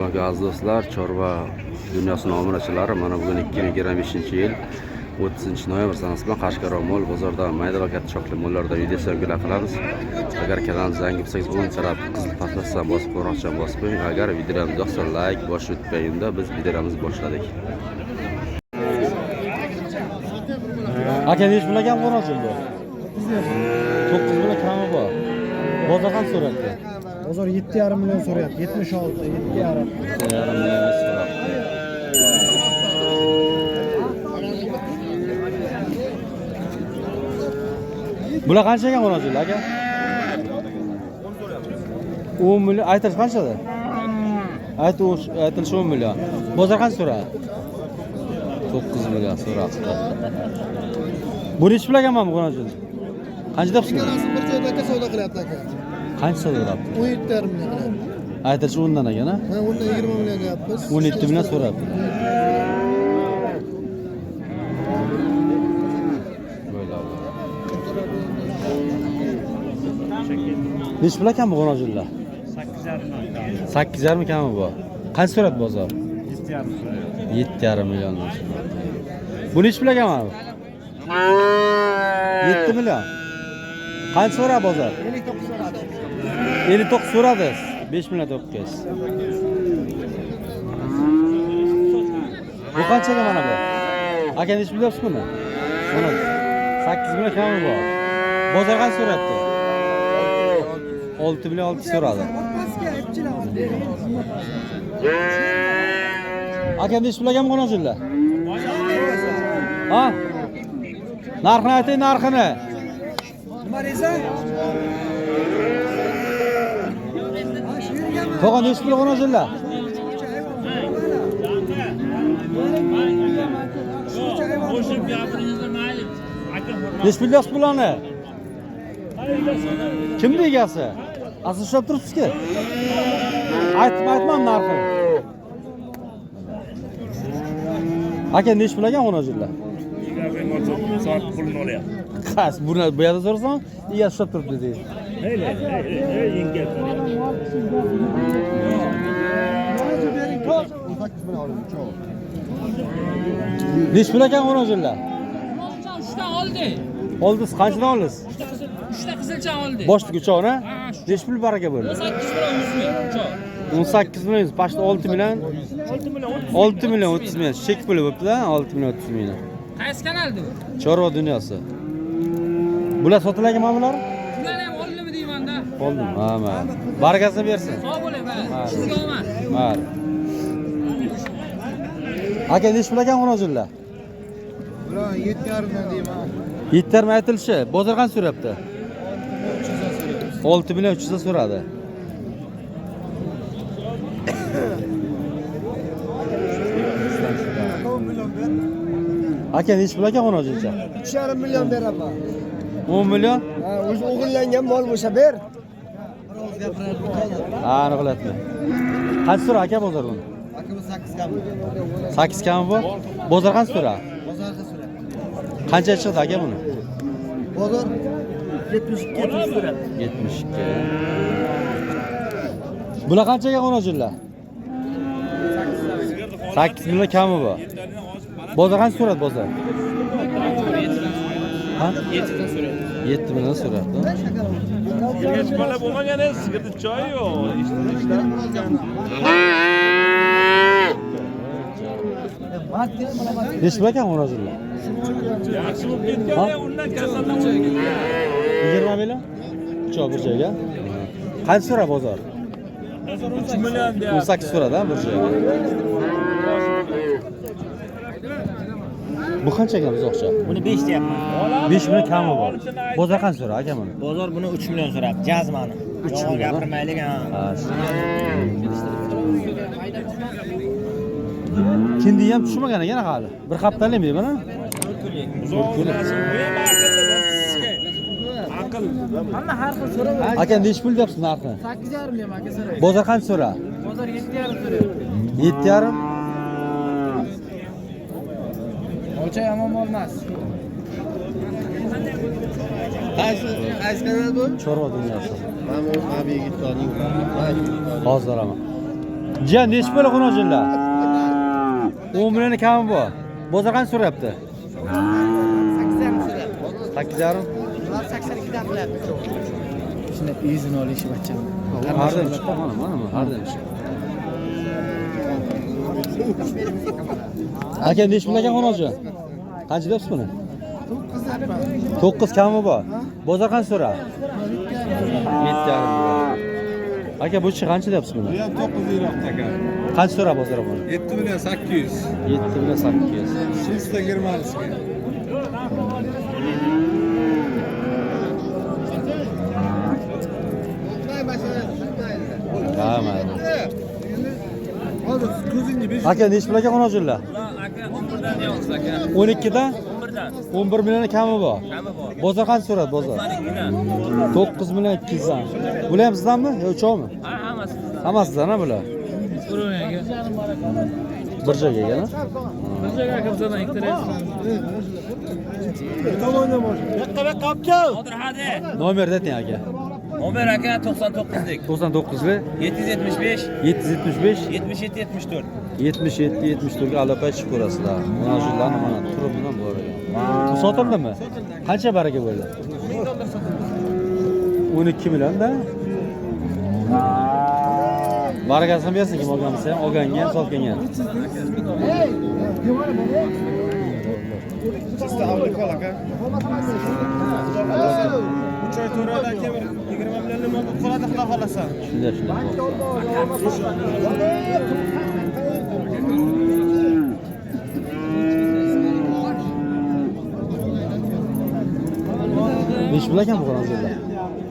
Aziz do'stlar, Chorva dunyosining omonatchilari, mana bugun 2025-yil 30-noyabr sanasi bilan Qashqadaryo mol bozorida mayda va katta choqli mollarda video syomkalar qilamiz. Agar kanalimizga yangi bo'lsangiz, o'ng taraf qizil patlasidan bosib, qo'ng'iroqchadan bosib qo'ying. Agar videolarimiz yoqsa, like bosib o'tmangda biz videolarimizni boshladik. Aka nechi pul ekan qo'ng'iroqcham bu? 9 million kami bor. Bozor ham so'rayapti. Bozor 7,5 million so'rayapti. 76, 7,5. 7,5 million so'rayapti. Bular qancha ekan qo'ng'iroqcham aka? 10 million. Aytilish qanchada? Aytilish 10 million. Bozor qancha so'radi? 9 million so'rabdi. Bu nechi pul ekan mana qo'ng'iroqcham? Qancha debsiz? Bir joyda aka savdo qilyapti aka. Qancha so'rabdi? 17,5 million. Aytilish 10 dan ekan, ha? Ha, undan 20 million deyapmiz. 17 million so'rabdi. Nechi pul ekan bu qo'ng'iroqchilar? 8,5. 8,5 kami bu. Qancha so'radi bozor? 7,5 million. Bu nechi pul ekan mana bu? 7 million. Qancha so'radi bozor? 59 so'radi. 59 so'radi. 5 million 900. Bu qanchaga mana bu? Aka nechi pul deyapsiz buni? Mana 8 million kami bor. Bozor qancha so'rayapti? 6 million 6 so'radi. Aka nechi pul ekan qo'ng'iroqchilar? Ha? Narxini ayting, narxini. Nima deysan? To'g'on nechi pul qo'ng'iroqchilar? Nechi pul deyapsiz bularni? Kimni egasi? Asl ushlab turibsiz-ku. Aytmam narxini. Aka nechi pul ekan qo'ng'iroqchilar? Soat pulini olyapti. Qas, buni bu yerda so'rasam, egasi ushlab turibdi deydi. Yengil. Nechi pul ekan qo'ng'iroqchilar? Uchdan oldi. Oldingiz qanchadan oldingiz? Uchta qizilcha oldi. Boshlik uchovni? Nechi pul baraka bo'ldi? 18 million 100 ming uchoq. 18 million, pashta 6 million. 6 million 30 million. Chek puli bo'pti-da, 6 million 30 million. Qaysi kanalda bu? Chorva dunyosi. Bular sotiladimi bular? Bular ham oldimi deyman-da. Oldim. Ha. Barakasini bersin. Sog' bo'ling, va sizga omad. Mayli. Aka nechi pul ekan qo'ng'iroqchilar? Bular 7,5 million deyman. 7,5 aytilishi. Bozor qancha so'rayapti? 6 million 300 ta so'radi. Aka nechi pul ekan qo'ng'iroqchilar? 3,5 million beraman. 10 million? Ha, o'zi o'g'illangan mol bo'lsa ber. Ha, aniqlatdi. Qancha so'ra aka bozor buni? Akamiz 8 kam. 8 kami bu. Bozor qancha so'ra? Bozorda so'rayapti. Qancha chiqdi aka buni? Bozor 72 so'rayapti. 72. Bular qanchaga qo'ng'iroqchilar? 8 million kami bu. Bozor qancha so'radi bozor? Ha? 7 dan so'raydi. 7 million so'radi. Hech bola bo'lmagan edi, sigirda choy yo'q. Ishlar. Nechi pul ekan qo'ng'iroqchilar? Yaxshi bo'lib ketgan, undan kasaldan 20 million? Uchov bir joyga. Qancha so'ra bozor? 3 million deyapti. 18 so'radi-a bir joyga. Bu qancha ekan buzoqcha? Buni 5 deyapman. 5 million kami bor. Bozor qancha so'ra aka buni? Bozor buni 3 million so'rabdi. Jazmani. 3 million. Gapirmaylik ha. Kindi ham tushmagan ekan hali. Bir haftalikmi deyman-a? Aql. Hamma har xil so'rayapti. Aka nechi pul deyapsiz narxi? 8,5 million aka so'rayapti. Bozor qancha so'ra? Bozor 7,5 so'rayapti. 7,5. O'cha yomon bo'lmas. Qaysi kanal bu? Chorva dunyosi. Mana bu yigitlarning Hozir ama. Jiyan nechi pula qo'noqchilar? 10 million kami bu. Bozor qancha so'rayapti? 8,5. 82 dan qilyapti. Shuni izini olishi bachcha. Hardan chiqqan mana hardan chiqqan. Aka nechi pul ekan qo'noqchi? Qancha deyapsiz buni? 9 kami bor. Bozor qancha so'ra? 7,5. Aka bu ishi qancha deyapsiz buni? Bu ham 9 yil aka. Qancha so'ra bozor buni? 7 million 800. 7 million 800. Shimsda germanskiy. Tamam. Hozir ko'zingni besh. Aka nechi pul ekan qo'noqchilar? Aka 11dan deyapmiz aka. 12dan 11dan. 11 million kami bor. Kami bor. Bozor qancha so'radi bozor? 12dan. 9 million 200 dan. Bular ham sizdanmi yo cho'mi? Ha, hammasi bizdan. Hamma sizdan bular. So'rayga. Bir joyga ekan. Bir joyga aka bizdan ikkilaysiz. Yoqqa aka. Hozir hadi. Nomerni ayting aka. Nomer aka 99lik. 99li 775 775 77 74. 77 74 ga aloqa qilib ko'rasizlar. Mana shularni mana turib bilan bor ekan. Bu sotildimi? Qancha baraka bo'ldi? $12 million-da. Barakasini bersin kim olgan bo'lsa ham, olganga ham sotganga ham. Sizda avli qol aka. 3 oy to'rada aka 20 millionlik mol qoladi xudo xolasa. Shunday. Besh pul ekan bu qanchalar?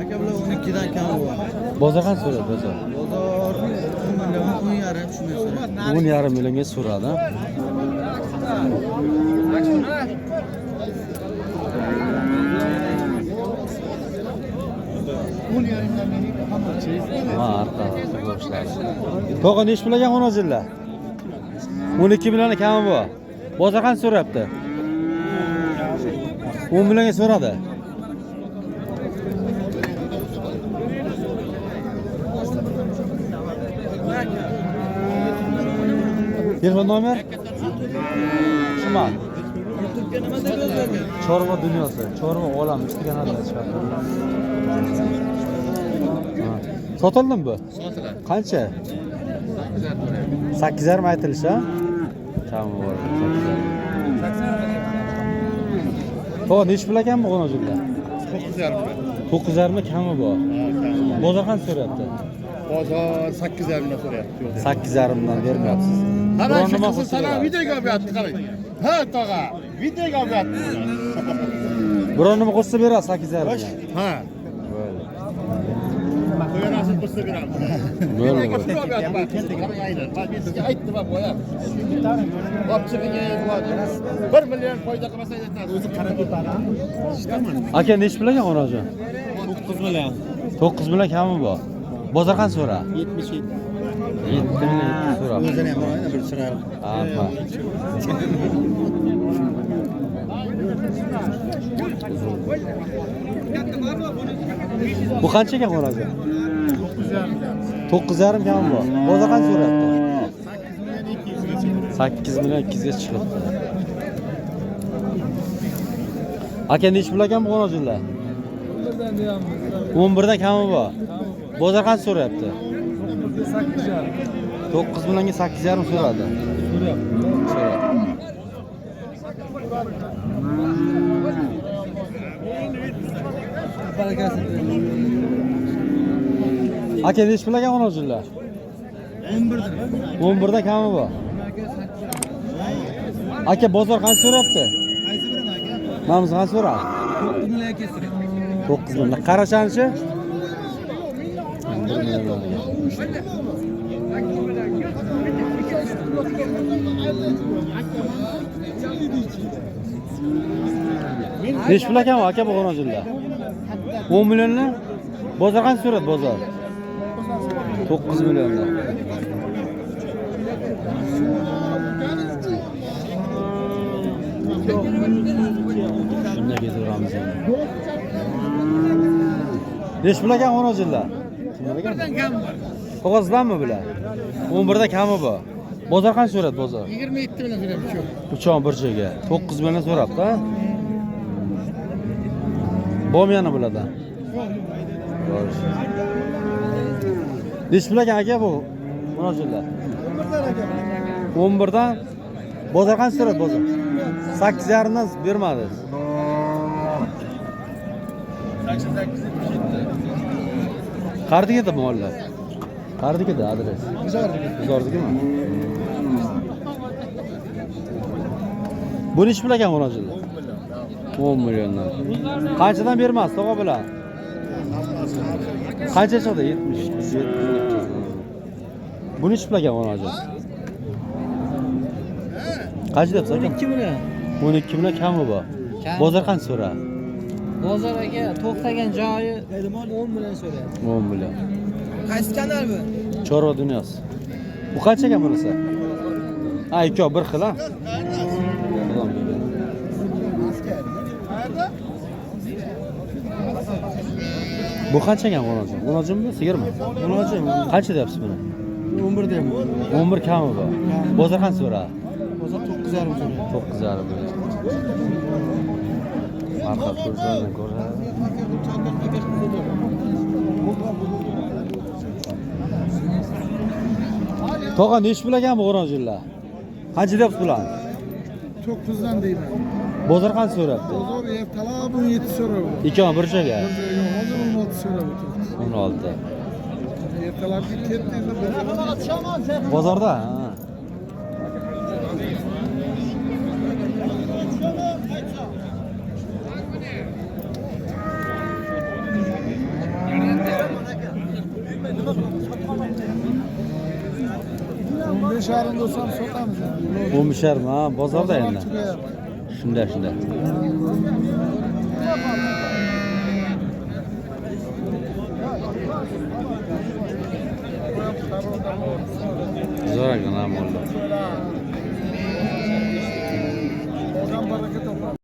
Aka bular 12 dan kam bor. Bozor qancha so'radi bozor? Bozor 10 million 10,5 shunday so'radi. 10,5 millionga so'radi. Ha, arqa ko'rishlar. To'g'a nechi pul ekan qo'noqchilar? 12 million kami bor. Bozor qancha so'rayapti? 10 millionga so'radi. Telefon nomer? Shuma. Chorva dunyosi, chorva olam ustiga nazar chiqadi. Sotildimi bu? Sotiladi. Qancha? 8,5 aytilishi, ha? Kami bor. 8,5. To'g'ri, nechi pul ekan bu qo'noqchilar? 9,5. 9,5 kami bor. Bozor qancha so'rayapti? Bozor 8,5 dan so'rayapti. 8,5 dan bermayapsiz. Ana Biron shu nima qizil qilsa sana beradi. videoga olyapti qarang. Ha tog'a, videoga olyapti. Biron nima qilsa beradi 8,5 dan. Ha. Bo'ldi. Qo'yanasini qilsa beramiz. Bo'ldi. Qarang aynan. Bak bizga aytdi va boya. Ko'pchiligiga 1 million foyda qilmasa aytadi. O'zi qarab ketadi. Aka nechi pul ekan qo'noqchi? 9 million. 9 million kami bor. Bozor qancha so'ra? 77. 7 million so'ra. O'zini ham mana bir chiroyli. Ha. Bu qancha ekan qo'noqchi? 9,5 kami bor. Bozor qancha so'rayapti? 8 million 200 ga chiqibdi. Aka nechi pul ekan bu qo'noqchilar? 11 dan kami bor. Bozor qancha so'rayapti? 9 millionga 8,5 so'radi. So'radi. Aka nechi pul ekan qo'noqchilar? 11 dan kami bor. Aka bozor qancha so'rayapti? Qaysi birini aka? Mamiz qancha so'radi? 9 million kestirib. 9 million. Qarashanichi? 1 million. Nechi pul ekan aka bu qo'noqchilar? 10 milliondan. Bozor qancha so'radi bozor? 9 milliondan. Shunday ketaveramiz endi. Nechi pul ekan qo'noqchilar? Kimlar ekan? 9'dan mı bular? 11'da kami bu. Bozor qancha so'radi bozor? 27 bilan so'rayapti shu. Uchon bir joyga 9 bilan so'rabdi. Bo'lmayani bulardan. Nech pul ekan aka bu? Munosabatlar. 11dan bozor qancha so'radi bozor? 8,5 dan bermadi. 88 Qardiga mollar. Qardiga adres. Bizordikimi? Bu nech pul ekan munosabatlar? 10 milliondan. Qanchadan bermas, tog'a bilan? Qancha chiqdi? 70. Bu nech pul ekan munosabat? Qancha debsan? 12 million. 12 million kami bu. Bozor qancha so'ra? Bozor aka to'xtagan joyi 10 million so'rayapti. 10 million. Qaysi kanal bu? Chorva dunyosi. Bu qancha ekan bunisi? Ha, ikkovi bir xil ha. Bu qancha ekan munosabat? Munosabatmi, sigirmi? Munosabat. Qancha deyapsiz buni? 11 deyman. 11 kami bu. Bozor qancha so'ra? Bozor 9,5 so'rayapti. 9,5 million. Arqa ko'zlardan ko'radi. Tog'a nech pul ekan bu g'o'rojillar? Qancha deyapsiz bularni? 9'dan deyman. Bozor qancha so'rabdi? Bozor ertalab 17 so'rayapti. Ikkovi bir joyga. Hozir 16 so'rayapti. 16. Ertalabki ketdi endi Bozorda. Ha. Beşarında olsam sotamız yani. 15'er mi? Ha, bozorda endi. Shunda.